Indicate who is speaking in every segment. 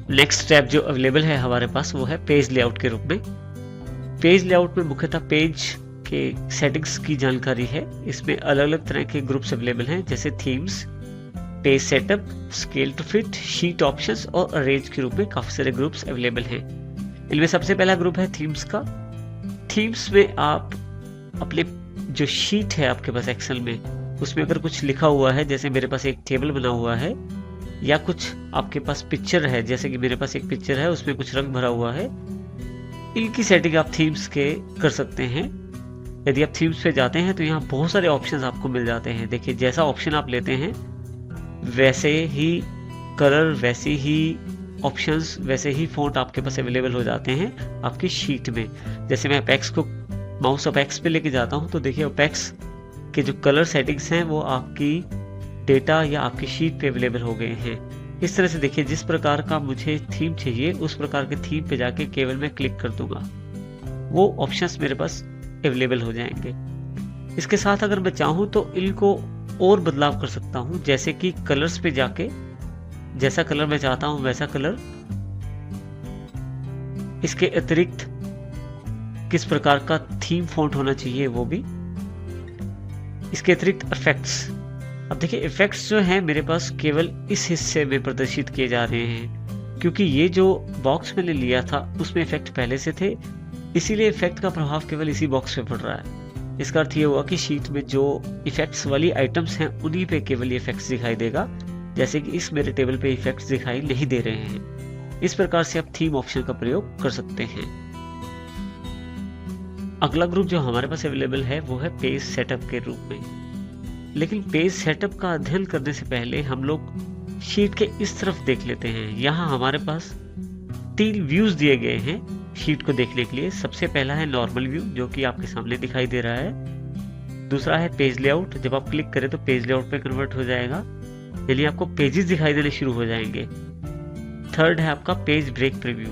Speaker 1: Next tab जो available है हमारे पास वो है पेज लेआउट के रूप में। पेज लेआउट में मुख्यतः पेज के सेटिंग्स की जानकारी है। इसमें अलग अलग तरह के ग्रुप्स अवेलेबल हैं, जैसे themes, page setup, scale to fit, sheet options और अरेंज के रूप में काफी सारे ग्रुप्स अवेलेबल हैं। इनमें सबसे पहला ग्रुप है थीम्स का। थीम्स में आप अपने जो शीट है आपके पास एक्सेल में, उसमें अगर कुछ लिखा हुआ है, जैसे मेरे पास एक टेबल बना हुआ है, या कुछ आपके पास पिक्चर है, जैसे कि मेरे पास एक पिक्चर है उसमें कुछ रंग भरा हुआ है, इनकी सेटिंग आप थीम्स के कर सकते हैं। यदि आप थीम्स पे जाते हैं तो यहाँ बहुत सारे ऑप्शंस आपको मिल जाते हैं। देखिए, जैसा ऑप्शन आप लेते हैं वैसे ही कलर, वैसे ही ऑप्शंस, वैसे ही फ़ॉन्ट आपके पास अवेलेबल हो जाते हैं आपकी शीट में। जैसे मैं अपेक्स को माउस अपेक्स पे लेके जाता हूँ तो देखिए अपेक्स के जो कलर सेटिंग्स हैं वो आपकी डेटा या आपकी शीट पे अवेलेबल हो गए हैं। इस तरह से देखिए, जिस प्रकार का मुझे थीम चाहिए उस प्रकार के थीम पे जाके केवल मैं क्लिक कर दूंगा, वो ऑप्शंस मेरे पास अवेलेबल हो जाएंगे। इसके साथ अगर मैं चाहूँ तो इनको और बदलाव कर सकता हूँ, जैसे कि कलर्स पे जाके जैसा कलर मैं चाहता हूँ वैसा कलर, इसके अतिरिक्त किस प्रकार का थीम फॉन्ट होना चाहिए वो भी, इसके अतिरिक्त इफेक्ट्स। अब देखिए, इफेक्ट्स जो हैं मेरे पास केवल इस हिस्से में प्रदर्शित किए जा रहे हैं, क्योंकि ये जो बॉक्स मैंने लिया था उसमें इफेक्ट पहले से थे, इसीलिए इफेक्ट का प्रभाव केवल इसी बॉक्स पे पड़ रहा है। इसका अर्थ ये हुआ कि शीट में जो इफेक्ट्स वाली आइटम्स हैं उन्हीं पे केवल ये इफेक्ट्स दिखाई देगा, जैसे कि इस मेरे टेबल पे इफेक्ट्स दिखाई नहीं दे रहे हैं। इस प्रकार से आप थीम ऑप्शन का प्रयोग कर सकते हैं। अगला ग्रुप जो हमारे पास अवेलेबल है वो है पेज सेटअप के रूप में। लेकिन पेज सेटअप का अध्ययन करने से पहले हम लोग शीट के इस तरफ देख लेते हैं। यहाँ हमारे पास 3 व्यूज दिए गए हैं शीट को देखने के लिए। सबसे पहला है नॉर्मल व्यू, जो कि आपके सामने दिखाई दे रहा है। दूसरा है पेज लेआउट, जब आप क्लिक करें तो पेज लेआउट पे कन्वर्ट हो जाएगा, यानी आपको पेजेस दिखाई देने शुरू हो जाएंगे। थर्ड है आपका page break preview.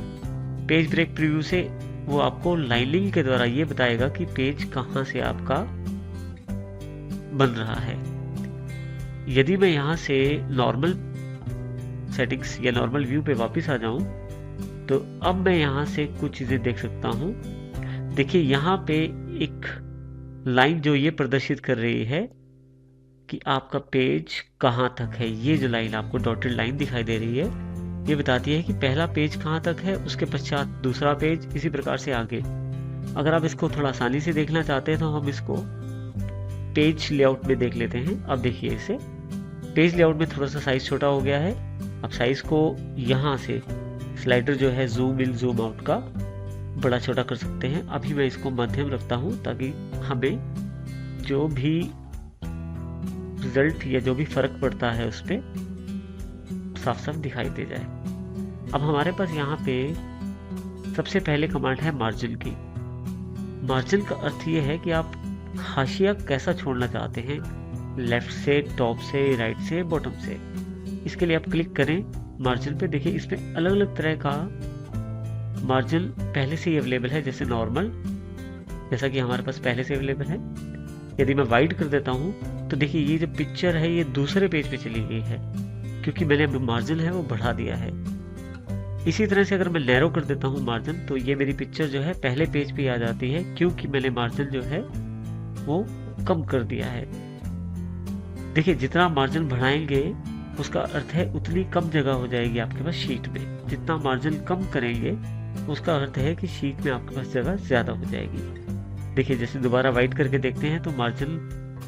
Speaker 1: Page break preview से वो आपको लाइनिंग के द्वारा ये बताएगा कि पेज कहाँ से आपका बन रहा है। यदि मैं यहाँ से नॉर्मल सेटिंग्स या नॉर्मल व्यू पे वापस आ जाऊं तो अब मैं यहाँ से कुछ चीजें देख सकता हूँ। देखिए, यहाँ पे एक लाइन जो ये प्रदर्शित कर रही है कि आपका पेज कहाँ तक है। ये जो लाइन आपको डॉटेड लाइन दिखाई दे रही है, ये बताती है कि पहला पेज कहाँ तक है, उसके पश्चात दूसरा पेज, इसी प्रकार से आगे। अगर आप इसको थोड़ा आसानी से देखना चाहते हैं तो हम इसको पेज लेआउट में देख लेते हैं। अब देखिए, इसे पेज लेआउट में थोड़ा सा साइज छोटा हो गया है। अब साइज को यहाँ से स्लाइडर जो है जूम इन जूम आउट का बड़ा छोटा कर सकते हैं। अभी मैं इसको मध्यम रखता हूँ ताकि हमें जो भी रिजल्ट या जो भी फर्क पड़ता है उस पर साफ साफ दिखाई दे जाए। अब हमारे पास यहाँ पे सबसे पहले कमांड है मार्जिन की। मार्जिन का अर्थ ये है कि आप हाशिया कैसा छोड़ना चाहते हैं, लेफ्ट से, टॉप से, राइट से, बॉटम से। इसके लिए आप क्लिक करें मार्जिन पे। देखिए, इसमें अलग अलग तरह का मार्जिन पहले से ही अवेलेबल है, जैसे नॉर्मल, जैसा कि हमारे पास पहले से अवेलेबल है। यदि मैं वाइड कर देता हूँ तो देखिए, ये जो पिक्चर है ये दूसरे पेज पे चली गई है, क्योंकि मैंने अब मार्जिन है वो बढ़ा दिया है। इसी तरह से अगर मैं नैरो कर देता हूँ मार्जिन, तो ये मेरी पिक्चर जो है पहले पेज पे आ जाती है, क्योंकि मैंने मार्जिन जो है वो कम कर दिया है। देखिए, जितना मार्जिन बढ़ाएंगे उसका अर्थ है उतनी कम जगह हो जाएगी आपके पास शीट में। जितना मार्जिन कम करेंगे उसका अर्थ है कि शीट में आपके पास जगह ज्यादा हो जाएगी। देखिए, जैसे दोबारा वाइड करके देखते हैं तो मार्जिन,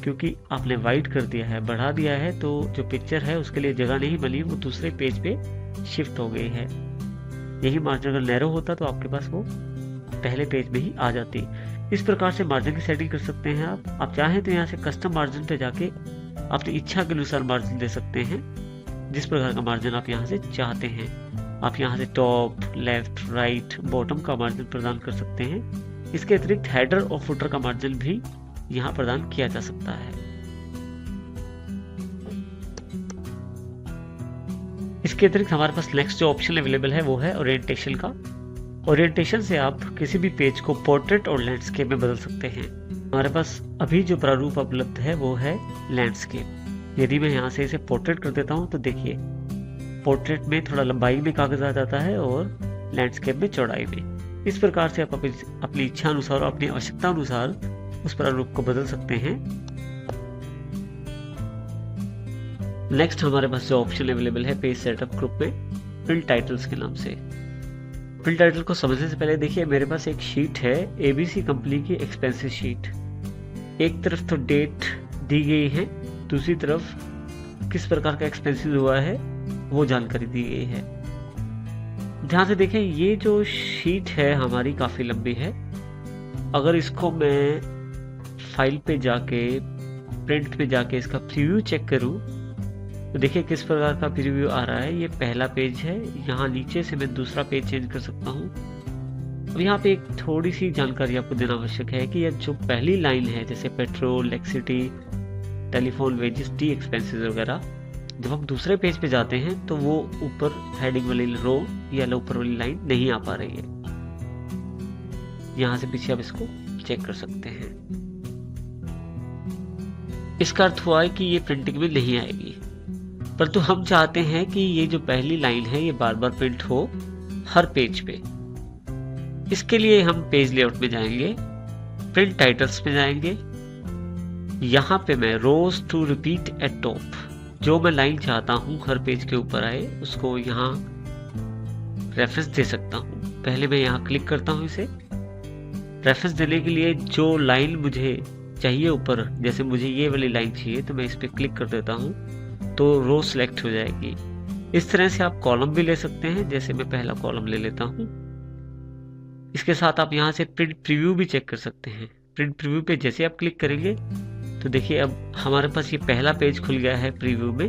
Speaker 1: क्योंकि आपने वाइड कर दिया है, बढ़ा दिया है, तो जो पिक्चर है उसके लिए जगह नहीं बनी, वो दूसरे पेज पे शिफ्ट हो गई है। यही मार्जिन अगर नैरो होता तो आपके पास वो पहले पेज में ही आ जाती। इस प्रकार से मार्जिन की सेटिंग कर सकते हैं आप चाहें तो यहाँ से कस्टम मार्जिन पे जाके अपनी इच्छा के अनुसार मार्जिन दे सकते हैं, जिस प्रकार का मार्जिन आप यहाँ से चाहते हैं। आप यहाँ से टॉप, लेफ्ट, राइट, बॉटम का मार्जिन प्रदान कर सकते हैं। इसके अतिरिक्त हेडर और फुटर का मार्जिन भी यहाँ प्रदान किया जा सकता है। इसके अतिरिक्त हमारे पास नेक्स्ट जो ऑप्शन अवेलेबल है वो है ओरिएंटेशन का। ओरिएंटेशन से आप किसी भी पेज को पोर्ट्रेट और लैंडस्केप में बदल सकते हैं। हमारे पास अभी जो प्रारूप उपलब्ध है वो है लैंडस्केप। यदि मैं यहाँ से इसे पोर्ट्रेट कर देता हूँ तो देखिए, पोर्ट्रेट में थोड़ा लंबाई में कागज आ जाता है और लैंडस्केप में चौड़ाई में। इस प्रकार से आप अपनी इच्छा अनुसार और अपनी आवश्यकता अनुसार उस प्रारूप को बदल सकते हैं। नेक्स्ट हमारे पास जो ऑप्शन अवेलेबल है पेज सेटअप ग्रुप में, प्रिंट टाइटल्स के नाम से। प्रिंट टाइटल को समझने से पहले देखिए, मेरे पास एक शीट है एबीसी कंपनी की एक्सपेंसेस शीट। एक तरफ तो डेट दी गई है, दूसरी तरफ किस प्रकार का एक्सपेंसेस हुआ है वो जानकारी दी गई है। ध्यान से देखें, ये जो शीट है हमारी काफ़ी लंबी है। अगर इसको मैं फाइल पे जाके, प्रिंट पे जाके इसका प्रीव्यू चेक करूं तो देखिए किस प्रकार का प्रीव्यू आ रहा है। ये पहला पेज है, यहाँ नीचे से मैं दूसरा पेज चेंज कर सकता हूँ। अब यहाँ पे एक थोड़ी सी जानकारी आपको देना आवश्यक है कि यह जो पहली लाइन है, जैसे petrol, electricity, telephone, wages, T expenses वगैरह, जब हम दूसरे पेज पे जाते हैं तो वो ऊपर हेडिंग वाली रो या ऊपर वाली लाइन नहीं आ पा रही है। यहाँ से पीछे आप इसको चेक कर सकते हैं। इसका अर्थ हुआ है कि ये प्रिंटिंग में नहीं आएगी, परंतु हम चाहते हैं कि ये जो पहली लाइन है ये बार बार प्रिंट हो हर पेज पे। इसके लिए हम पेज लेआउट में जाएंगे, प्रिंट टाइटल्स में जाएंगे। यहाँ पे मैं रोज टू रिपीट एट टॉप, जो मैं लाइन चाहता हूँ हर पेज के ऊपर आए, उसको यहाँ रेफरेंस दे सकता हूँ। पहले मैं यहाँ क्लिक करता हूँ इसे। रेफरेंस देने के लिए जो लाइन मुझे चाहिए ऊपर, जैसे मुझे ये वाली लाइन चाहिए तो मैं इस पर क्लिक कर देता हूँ तो रो सिलेक्ट हो जाएगी। इस तरह से आप कॉलम भी ले सकते हैं, जैसे मैं पहला कॉलम ले लेता हूँ। इसके साथ आप यहाँ से प्रिंट प्रीव्यू भी चेक कर सकते हैं। प्रिंट प्रीव्यू पे जैसे आप क्लिक करेंगे तो देखिए अब हमारे पास ये पहला पेज खुल गया है प्रीव्यू में,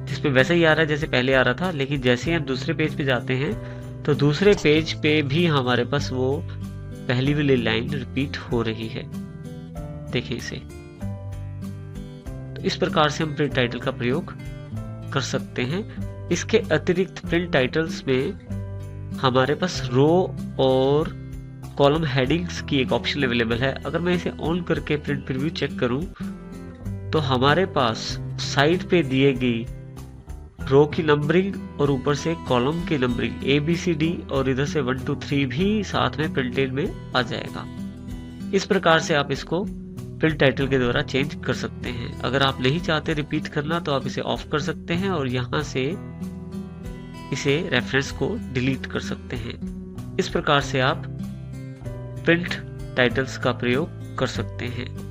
Speaker 1: जिसमें वैसे ही आ रहा है जैसे पहले आ रहा था। लेकिन जैसे ही हम दूसरे पेज पे जाते हैं तो दूसरे पेज पे भी हमारे पास वो पहली वाली लाइन रिपीट हो रही है। देखिए इसे। तो इस प्रकार से हम प्रिंट टाइटल का प्रयोग कर सकते हैं। इसके अतिरिक्त प्रिंट टाइटल्स में हमारे पास रो और कॉलम हेडिंग्स की एक ऑप्शन अवेलेबल है। अगर मैं इसे ऑन करके प्रिंट प्रीव्यू चेक करूं तो हमारे पास साइड पे दिए गई रो की नंबरिंग और ऊपर से कॉलम की नंबरिंग ABCD और इधर से 1 2 3 भी साथ में प्रिंटेड में आ जाएगा। इस प्रकार से आप इसको प्रिंट टाइटल के द्वारा चेंज कर सकते हैं। अगर आप नहीं चाहते रिपीट करना तो आप इसे ऑफ कर सकते हैं और यहाँ से इसे रेफरेंस को डिलीट कर सकते हैं। इस प्रकार से आप प्रिंट टाइटल्स का प्रयोग कर सकते हैं।